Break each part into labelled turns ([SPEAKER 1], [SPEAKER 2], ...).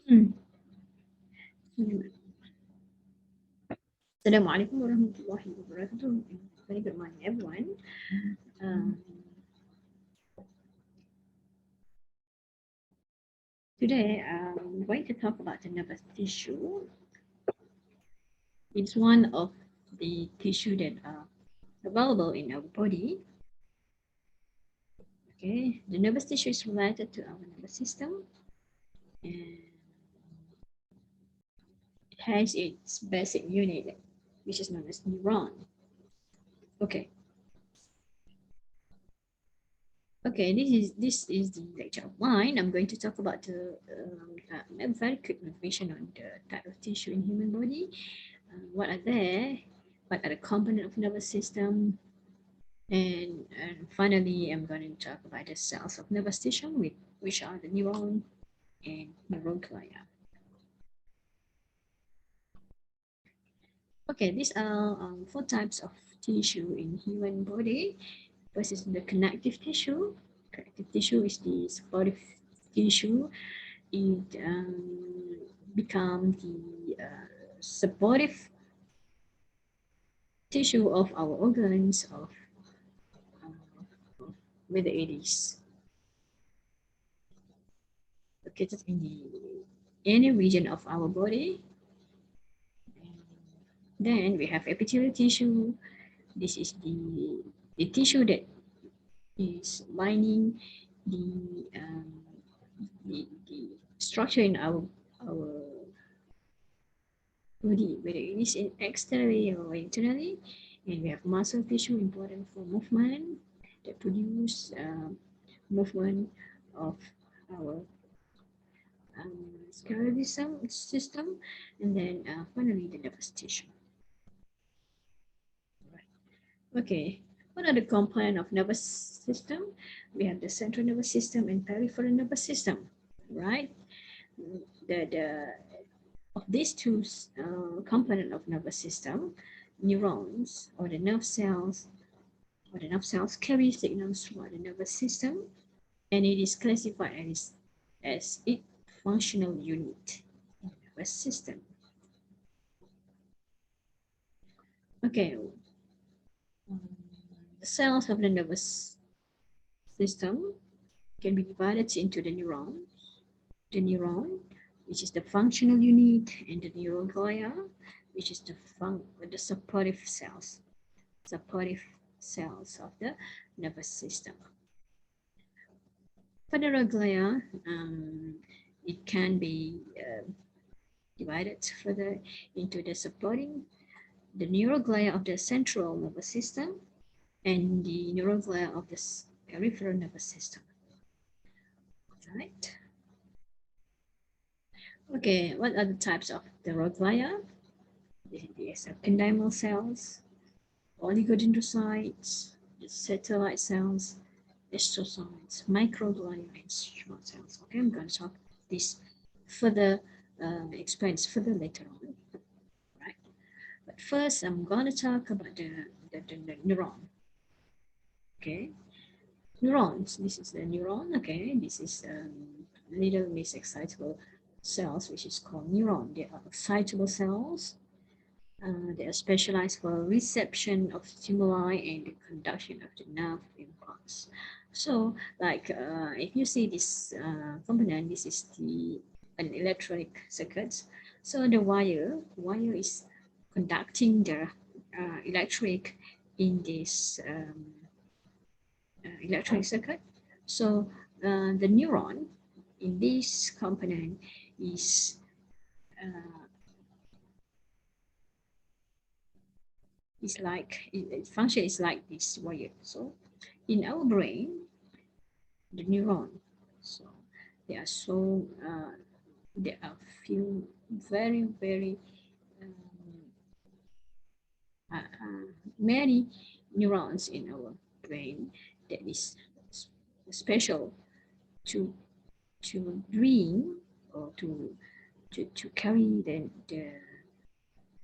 [SPEAKER 1] Assalamualaikum warahmatullahi wabarakatuh. Very good morning, everyone. Today, I'm going to talk about the nervous tissue. It's one of the tissue that are available in our body. Okay, the nervous tissue is related to our nervous system and it has its basic unit, which is known as neuron. Okay. Okay, this is the lecture outline. I'm going to talk about a very quick revision on the type of tissue in human body. What are there? What are the components of nervous system? And finally, I'm going to talk about the cells of nervous tissue, which are the neuron and neuroglia. Okay, these are 4 types of tissue in human body. First is the connective tissue. Connective tissue is the supportive tissue. It becomes the supportive tissue of our organs, of whether it is located in any region of our body. Then we have epithelial tissue. This is the tissue that is lining the structure in our body, whether it is externally or internally. And we have muscle tissue, important for movement, that produce movement of our skeletal system, and then finally the nervous tissue. Right. Okay, what are the components of nervous system? We have the central nervous system and peripheral nervous system, right? Of these two components of nervous system, neurons or the nerve cells carry signals throughout the nervous system, and it is classified as its functional unit in the nervous system. Okay, the cells of the nervous system can be divided into the neuron, which is the functional unit, and the neuroglia, which is the supportive cells of the nervous system. For the neuroglia, it can be divided further into the supporting the neuroglia of the central nervous system and the neuroglia of the peripheral nervous system. Right. Okay, what are the types of neuroglia? There's ependymal cells, oligodendrocytes, the satellite cells, astrocytes, microglia, and small cells. Okay, I'm going to talk this further, explain this further later on. Right. But first, I'm going to talk about the neuron. Okay, neurons. This is the neuron. Okay, this is little miss excitable cells, which is called neuron. They are excitable cells. They are specialized for reception of stimuli and the conduction of the nerve impulse. So, like if you see this component, this is an electronic circuit. So the wire is conducting the electric in this electronic circuit. So the neuron in this component is like its function is like this wire. So in our brain, the neuron, so there are few very many neurons in our brain that is special to bring or to carry the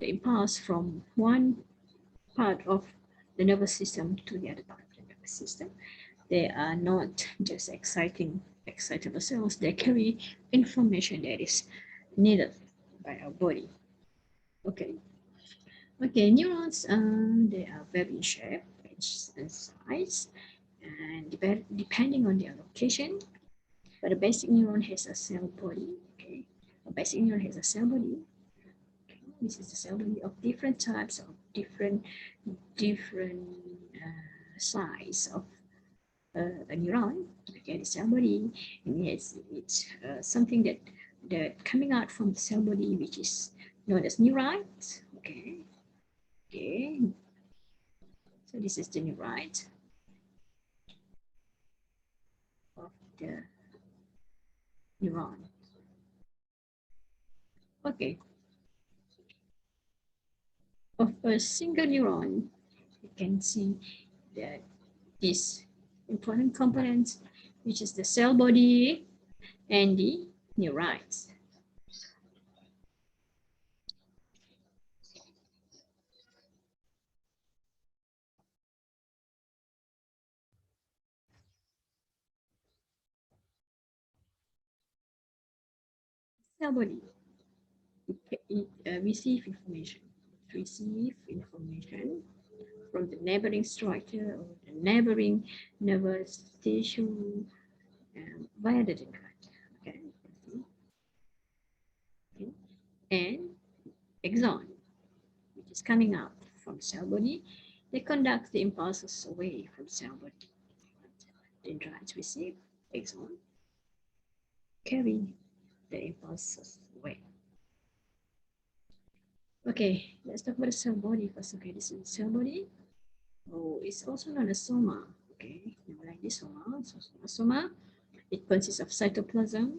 [SPEAKER 1] impulse from one part of the nervous system to the other part of the nervous system. They are not just excitable cells. They carry information that is needed by our body. Okay. Okay, neurons, they are vary in shape and size, and depending on their location. But a basic neuron has a cell body. Okay, a basic neuron has a cell body. Okay. This is the cell body of different types of different size of a neuron. Okay, the cell body, and it's something that coming out from the cell body, which is known as neurites. Okay, okay. So this is the neurite of the neuron. Okay, of a single neuron, you can see that this important components, which is the cell body and the neurites. Cell body, it receive information from the neighboring structure or the neighboring nervous tissue via the dendrite. Okay. Okay. And axon, which is coming out from cell body, they conduct the impulses away from cell body. Dendrites receive, axon carry the impulses away. Okay, let's talk about the cell body first. Okay, this is the cell body. Oh, it's also known as soma. Okay, like this soma. So soma, it consists of cytoplasm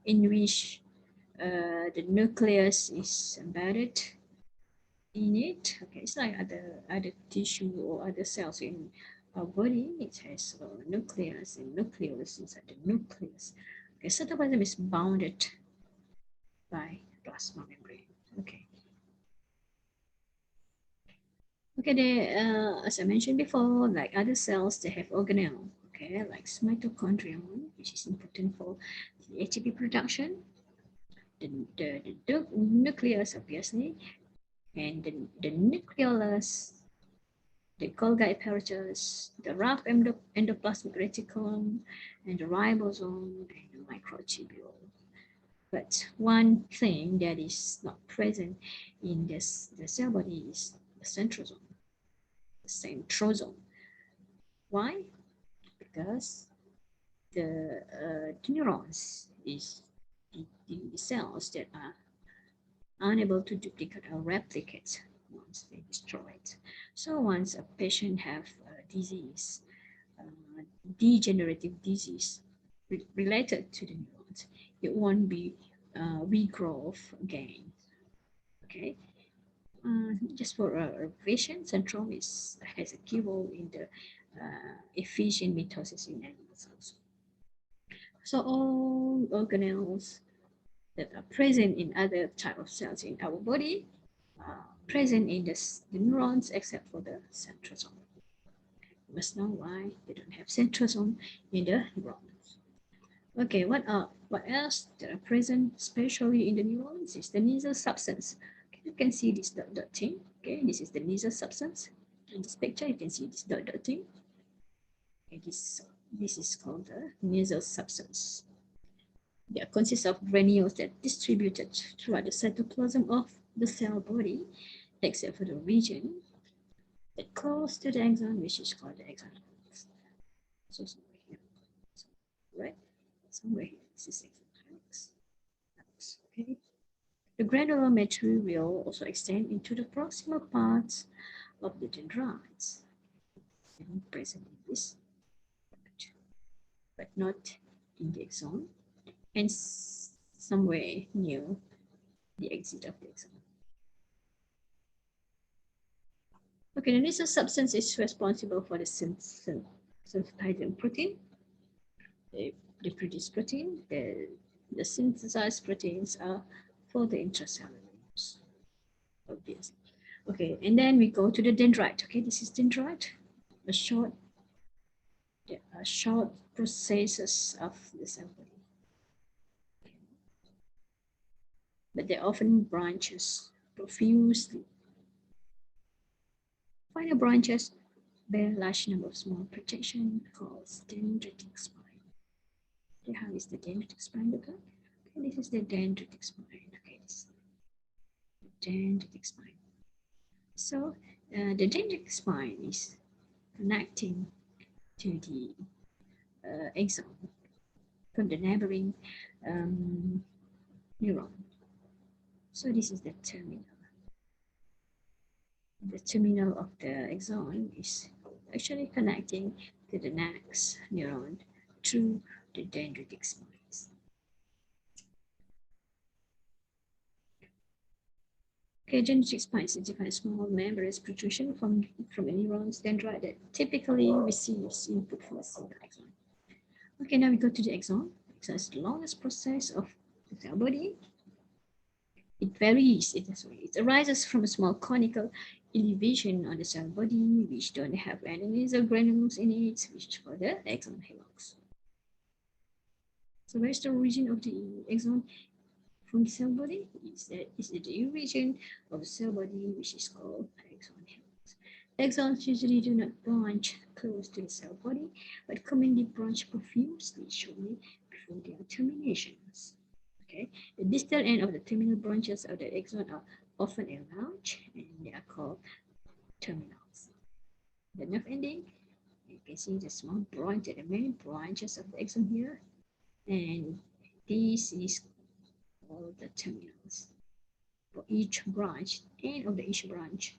[SPEAKER 1] in which the nucleus is embedded in it. Okay, it's like other tissue or other cells in our body. It has a nucleus and nucleus inside the nucleus. Okay, cytoplasm is bounded by plasma membrane. Okay. Okay, they, as I mentioned before, like other cells, they have organelle. Okay, like mitochondria, which is important for the ATP production. The nucleus, obviously, and the nucleolus, the Golgi apparatus, the rough endoplasmic reticulum, and the ribosome, and the microtubule. But one thing that is not present in the cell body is the centrosome. The centrosome. Why? Because the neurons is the cells that are unable to duplicate or replicate once they destroy it. So once a patient have a disease, degenerative disease related to the neurons, it won't be regrowth again. Okay. Just for a revision, centrome has a key role in the efficient mitosis in animal cells. So all organelles that are present in other type of cells in our body are present in the neurons except for the centrosome. You must know why they don't have centrosome in the neurons. Okay, what else that are present, especially in the neurons, is the nasal substance. Okay, you can see this dot thing. Okay, this is the nasal substance. In this picture, you can see this dot thing. Okay, this is called the nasal substance. They consist of granules that are distributed throughout the cytoplasm of the cell body, except for the region that close to the axon, which is called the axon. So somewhere here, right? Somewhere here, this is axon. Okay. The granular material also extend into the proximal parts of the dendrites, present in this, but not in the axon, and somewhere near the exit of the axon. Okay, the nasal substance is responsible for the synthesizing protein. They produce protein. The synthesized proteins are for the intracellular use. Obviously. Okay, and then we go to the dendrite. Okay, this is dendrite. A short processes of the cell body. but they often branches profusely. Final branches bear a large number of small projections called dendritic spine. Okay, how is the dendritic spine look like? Okay, this is the dendritic spine. Okay, this is the dendritic spine. So the dendritic spine is connecting to the axon from the neighboring neuron. So this is the terminal. The terminal of the axon is actually connecting to the next neuron through the dendritic spines. Okay, dendritic spines identify small membranous protrusion from the neuron's dendrite that typically receives input from a single axon. Okay, now we go to the axon. Axon is the longest process of the cell body. It varies. It arises from a small conical elevation on the cell body, which don't have any nasal granules in it, which for the axon helix. So where's the origin of the axon from the cell body? Is the region of the cell body, which is called axon helix. Axons usually do not branch close to the cell body, but commonly branch profusely, shortly before their terminations. Okay, the distal end of the terminal branches of the axon are often enlarged, and they are called terminals. The nerve ending, you can see the small branch, the main branches of the axon here, and this is all the terminals. For each branch, end of each branch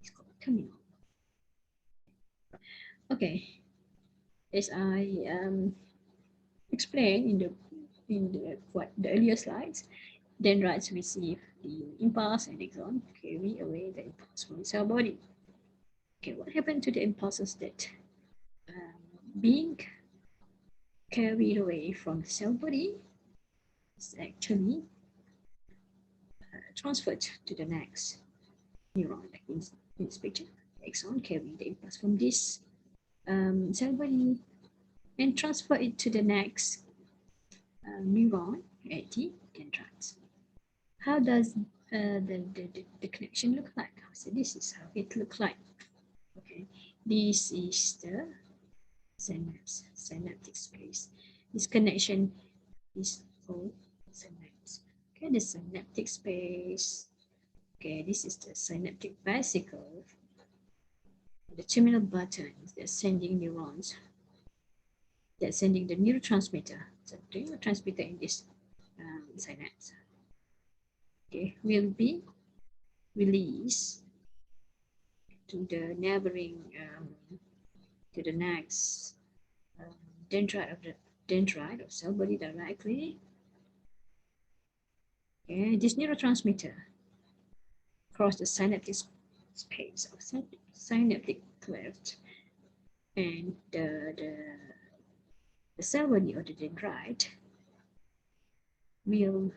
[SPEAKER 1] is called terminal. Okay, as I explained in the earlier slides, dendrites receive the impulse and axon carry away the impulse from the cell body. Okay, what happened to the impulses that being carried away from the cell body is actually transferred to the next neuron, like in this picture. The axon carry the impulse from this cell body and transfer it to the next neuron at the dendrites. How does the connection look like? So this is how it looks like. Okay, this is the synaptic space. This connection is called synapse. Okay, the synaptic space. Okay, this is the synaptic vesicle. The terminal buttons, they're sending neurons. They're sending the neurotransmitter. So the neurotransmitter in this synapse, okay, will be released to the neighboring, to the next dendrite of the dendrite of cell body directly. And this neurotransmitter cross the synaptic space of synaptic cleft, and the cell body or the dendrite will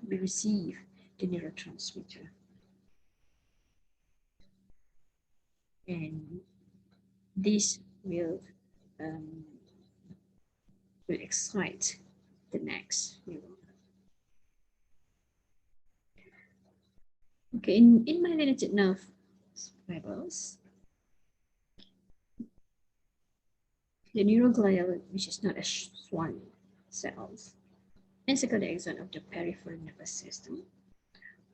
[SPEAKER 1] receive the neurotransmitter, and this will excite the next neuron. Okay, in myelinated nerve fibers, the neuroglial, which is not a Schwann cells, encircle the axon of the peripheral nervous system,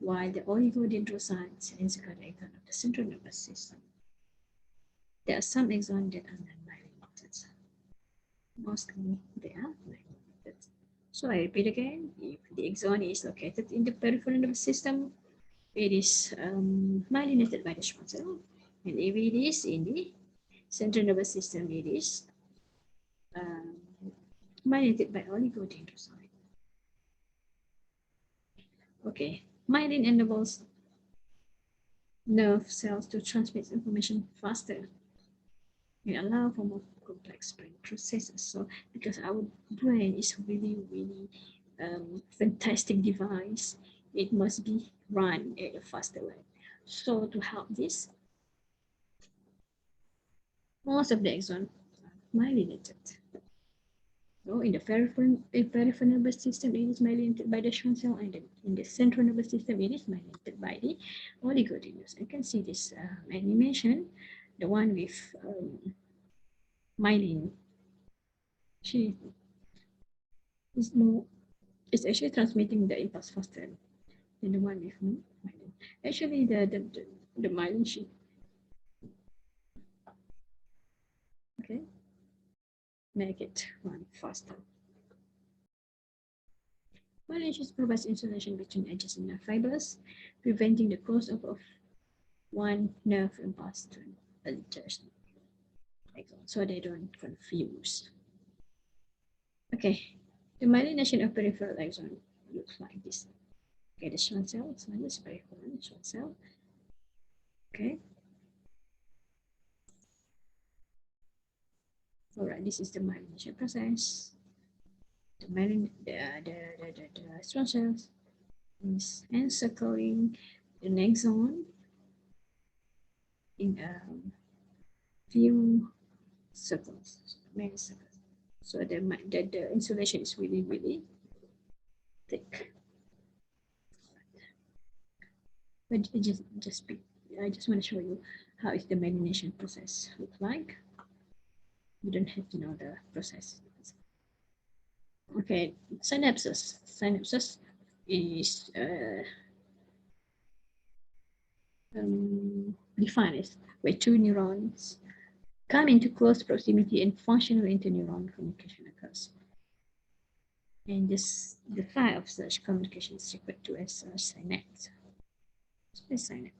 [SPEAKER 1] while the oligodendrocytes encircle the axon of the central nervous system. There are some axons that are non-myelinated. Mostly they are myelinated. So I repeat again, if the axon is located in the peripheral nervous system, it is myelinated by the Schwann cell. And if it is in the central nervous system, it is myelinated by oligodendrocyte. Okay, myelin enables nerve cells to transmit information faster and allow for more complex brain processes. So because our brain is really, really fantastic device, it must be run at a faster way. So to help this, most of the axons are myelinated. So in the peripheral nervous system, it is myelinated by the Schwann cell, and in the central nervous system, it is myelinated by the oligonucleus. You can see this animation, the one with myelin. She is more. It's actually transmitting the impulse faster than the one with myelin. Actually, the myelin sheet. Okay, make it run faster. Myelin sheet provides insulation between adjacent nerve fibers, preventing the crossover of one nerve impulse to adjacent axon, so they don't confuse. Okay, the myelination of peripheral axon looks like this. Okay, the Schwann cell, so this peripheral Schwann cell. Okay. All right, this is the myelination process. The Schwann cells is encircling the axon in a few circles, many circles. So the insulation is really, really thick. But I just want to show you how is the myelination process look like. You don't have to know the process. Okay, synapses. Synapses is defined as where two neurons come into close proximity and functional interneuron communication occurs. And this, the file of such communication is referred to as synapse. Synapse.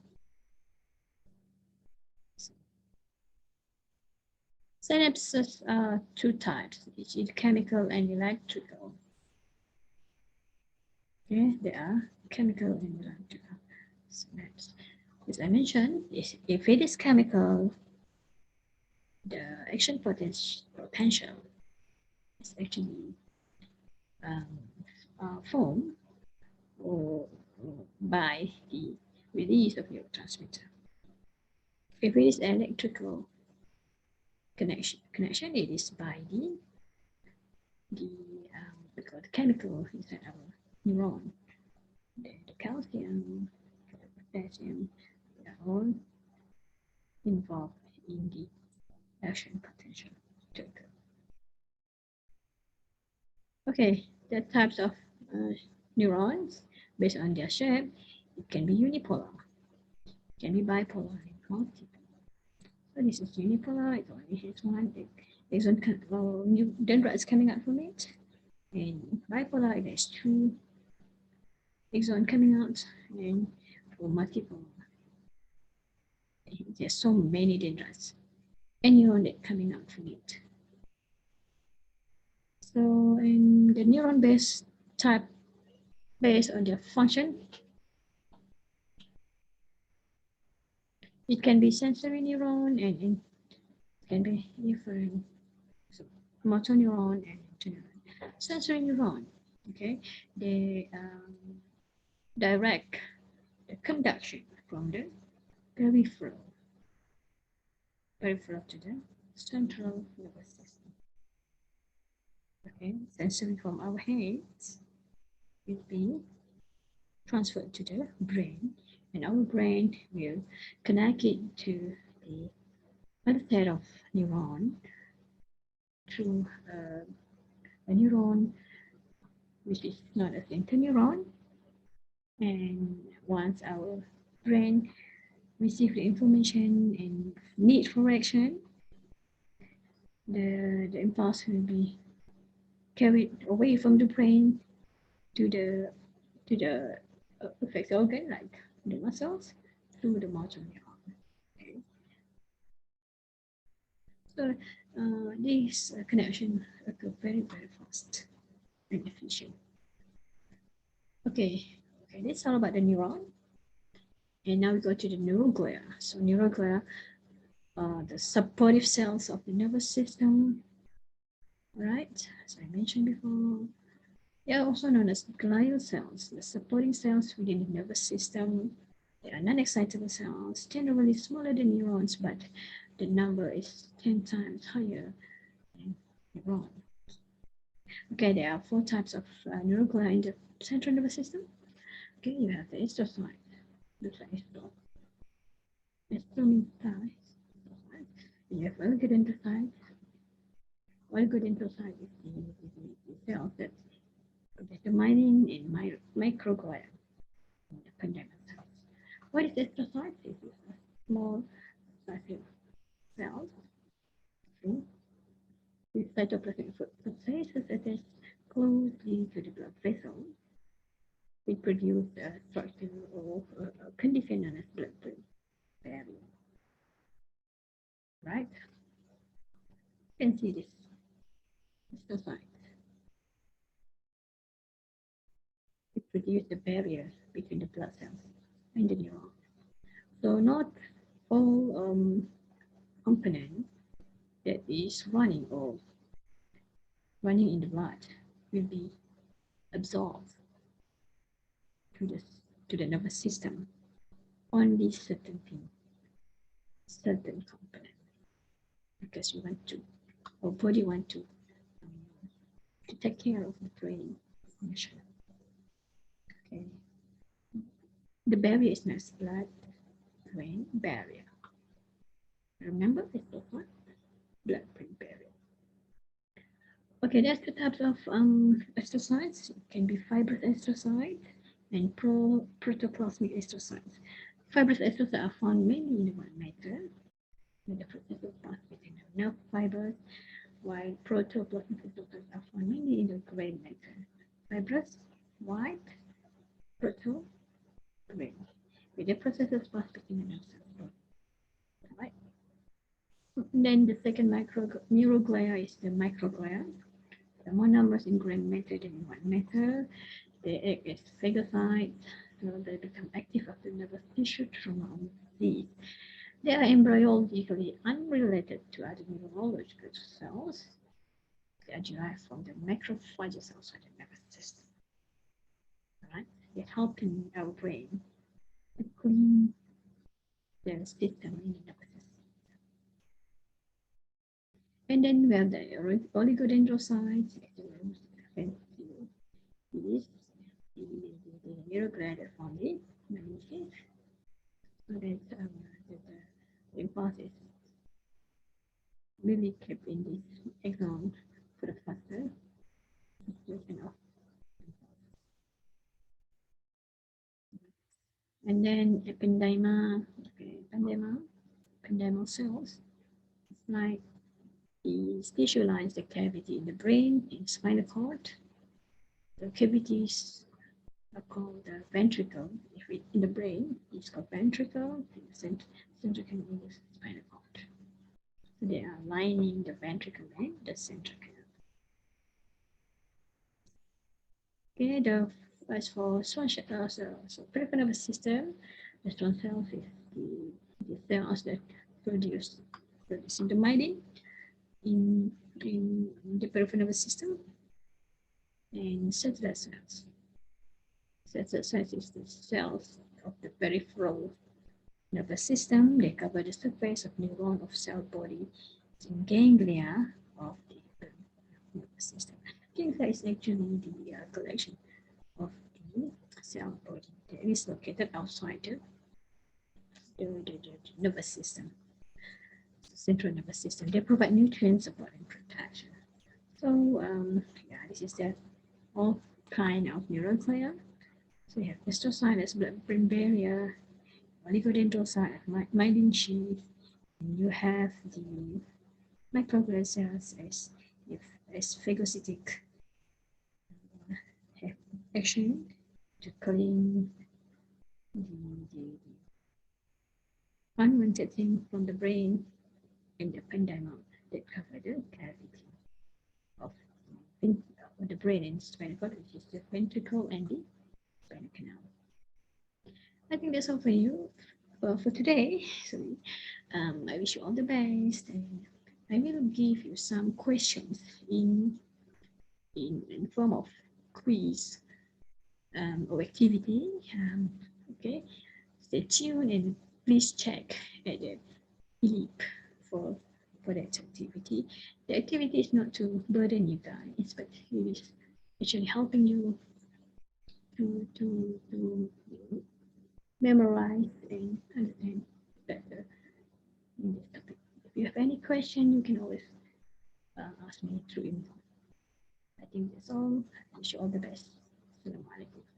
[SPEAKER 1] Synapses are two types, which is chemical and electrical. Okay, they are chemical and electrical synapse. As I mentioned, if it is chemical, the action potential is actually formed by the release of neurotransmitter. If it is electrical connection, it is by the chemical inside our neuron. The calcium, the potassium, they are all involved in the action potential to occur. Okay, the types of neurons based on their shape, it can be unipolar, it can be bipolar, and multipolar. So this is unipolar, it only has one axon, new dendrites coming out from it. And bipolar, it has two axons coming out, and for multipolar, there's so many dendrites and neuron coming out from it. So in the neuron based type, based on their function, it can be sensory neuron and it can be different. So motor neuron and interneuron. Sensory neuron, okay, they direct the conduction from the peripheral to the central nervous system. Okay, sensory from our heads will be transferred to the brain, and our brain will connect it to the other set of neuron through a neuron which is known as interneuron. And once our brain receives the information and need for action, the impulse will be carried away from the brain to the effect organ like the muscles through the motor neuron. Okay. So this connection occur very fast and efficient. Okay, that's all about the neuron. And now we go to the neuroglia. So neuroglia are the supportive cells of the nervous system. All right, as I mentioned before, they are also known as glial cells, the supporting cells within the nervous system. They are non-excitable cells, generally smaller than neurons, but the number is 10 times higher than neurons. Okay, there are 4 types of neuroglia in the central nervous system. Okay, you have the astrocyte. Looks like astro. Astro means thighs. And you have oligodendrocyte. Oligodendrocyte is the cells that determining in microglia in the condylar cells. What is astrocyte? It is a small size of cells with cytoplasmic phases attached closely to the blood vessel. We produce a structure or a condition known as blood-brain barrier. Right? You can see this astrocyte. It produces the barrier between the blood cells and the neuron. So not all component that is running in the blood will be absorbed to the nervous system. Only certain things, certain component, because you want to, our body want to take care of the brain function. Okay, the barrier is not blood-brain barrier. Remember, it's the what? Blood-brain barrier. Okay, there's two types of astrocytes. It can be fibrous astrocyte and protoplasmic astrocytes. Fibrous astrocytes are found mainly in the white matter, in the process of pass between the nerve fibers, while protoplasmic astrocytes are found mainly in the gray matter. Fibrous, white, proto, gray. With the processes pass between the nerve cells. Right. Then the second neuroglia is the microglia. The monomers in gray matter than in white matter. They act as phagocytes, so they become active after nervous tissue trauma or disease. They are embryologically unrelated to other neurological cells. They are derived from the macrophage cells of the nervous system. Right? They help in our brain to clean the system in the nervous system. And then we have the oligodendrocytes, is the neuroglia that found it, so that the impulse is really kept in this axon for the faster expression of. And then ependyma, ependymal cells, it's like the tissue lines the cavity in the brain, in spinal cord. The cavities are called the ventricle. If it in the brain, it's called ventricle, the central canal is spinal cord. So they are lining the ventricle and the central canal. Okay, as for peripheral nervous system, the swan cells is the cells that produce the myelin in the peripheral nervous system, and cellular cells. Cellular cells is the cells of the peripheral nervous system. They cover the surface of neuron of cell body in ganglia of the nervous system. Ganglia is actually the collection of the cell body that is located outside the nervous system, central nervous system. They provide nutrients, support, and protection. So yeah, this is the all kind of neuroglia. So you have astrocyte as blood-brain barrier, oligodendrocyte, myelin sheath, and you have the microglia cells as phagocytic action to clean the unwanted thing from the brain and the ependyma that cover the cavity of the brain and spinal cord, which is the ventricle and the spinal canal. I think that's all for you for today. So I wish you all the best, and I will give you some questions in form of quiz or activity. Okay, stay tuned and please check at the eLEAP for for that activity. The activity is not to burden you guys, but it is actually helping you to memorize and understand better in this topic. If you have any question, you can always ask me through email. I think that's all. I wish you all the best. Assalamualaikum.